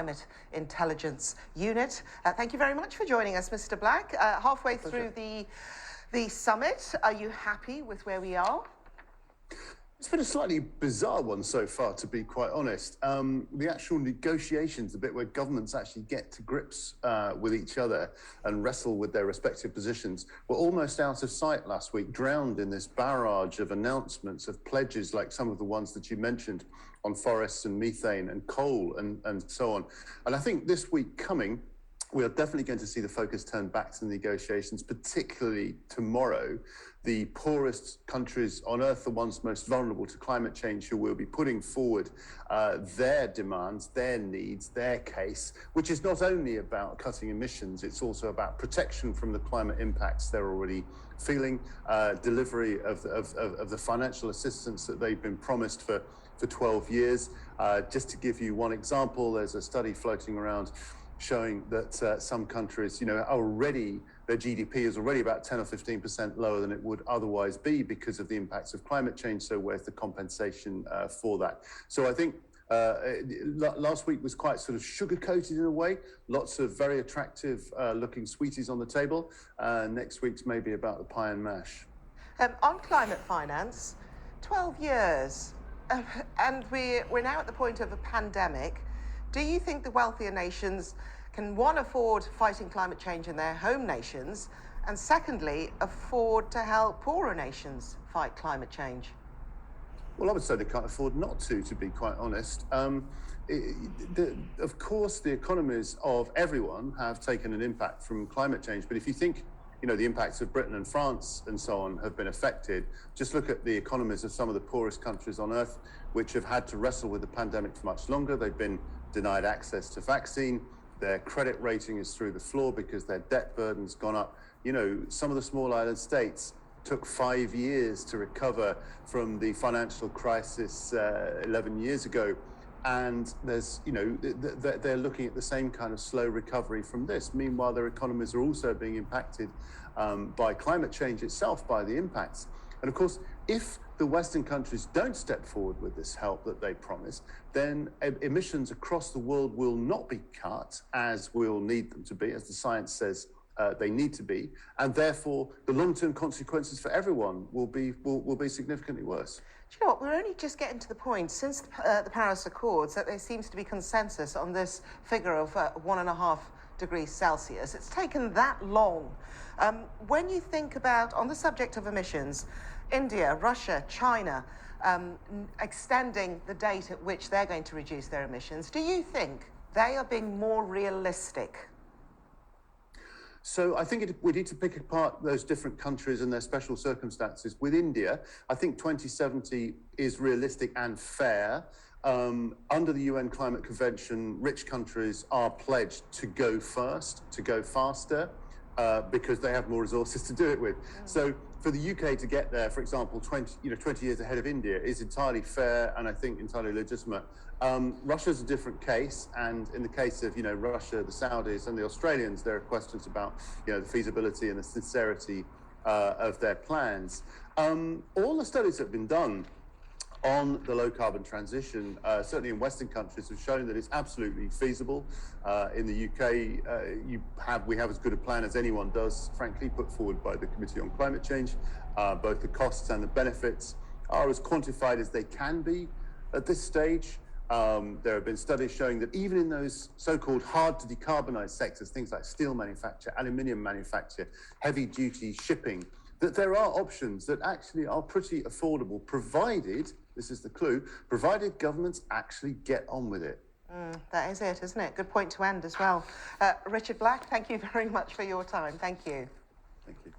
Climate Intelligence Unit. Thank you very much for joining us, Mr. Black. Halfway through the summit, are you happy with where we are? It's been a slightly bizarre one so far, to be quite honest. The actual negotiations, the bit where governments actually get to grips with each other and wrestle with their respective positions, were almost out of sight last week, drowned in this barrage of announcements, of pledges like some of the ones that you mentioned on forests and methane and coal and so on. And I think this week coming, we are definitely going to see the focus turn back to the negotiations, particularly tomorrow. The poorest countries on Earth, the ones most vulnerable to climate change, who will be putting forward their demands, their needs, their case, which is not only about cutting emissions, it's also about protection from the climate impacts they're already feeling, delivery of the financial assistance that they've been promised for 12 years. Just to give you one example, there's a study floating around showing that some countries, already their GDP is already about 10 or 15% lower than it would otherwise be because of the impacts of climate change. So where's the compensation for that? So I think last week was quite sort of sugar-coated in a way. Lots of very attractive looking sweeties on the table. Next week's maybe about the pie and mash. On climate finance, 12 years, and we're now at the point of a pandemic. Do you think the wealthier nations can, one, afford fighting climate change in their home nations, and secondly, afford to help poorer nations fight climate change? Well, I would say they can't afford not to be quite honest. Of course, the economies of everyone have taken an impact from climate change, but if you think the impacts of Britain and France and so on have been affected, just look at the economies of some of the poorest countries on Earth, which have had to wrestle with the pandemic for much longer. They've been denied access to vaccine. Their credit rating is through the floor because their debt burden's gone up. Some of the small island states took 5 years to recover from the financial crisis 11 years ago. And they're looking at the same kind of slow recovery from this. Meanwhile, their economies are also being impacted by climate change itself, by the impacts. And of course, if the Western countries don't step forward with this help that they promised, then emissions across the world will not be cut as we'll need them to be, as the science says they need to be, and therefore the long-term consequences for everyone will be significantly worse. Do you know what? We're only just getting to the point since the Paris Accords that there seems to be consensus on this figure of 1.5 degrees Celsius. It's taken that long. When you think about, on the subject of emissions, India, Russia, China, extending the date at which they're going to reduce their emissions, do you think they are being more realistic? So I think we need to pick apart those different countries and their special circumstances. With India, I think 2070 is realistic and fair. Under the UN Climate Convention, rich countries are pledged to go first, to go faster, because they have more resources to do it with. So for the UK to get there, for example, 20 years ahead of India is entirely fair and I think entirely legitimate. Russia's a different case, and in the case of Russia, the Saudis and the Australians, there are questions about the feasibility and the sincerity of their plans. All the studies that have been done on the low carbon transition, certainly in Western countries, have shown that it's absolutely feasible. In the UK, we have as good a plan as anyone does, frankly, put forward by the Committee on Climate Change. Both the costs and the benefits are as quantified as they can be at this stage. There have been studies showing that even in those so-called hard to decarbonize sectors, things like steel manufacture, aluminium manufacture, heavy duty shipping, that there are options that actually are pretty affordable, provided, this is the clue, provided governments actually get on with it. That is it, isn't it? Good point to end as well. Richard Black, thank you very much for your time. Thank you. Thank you.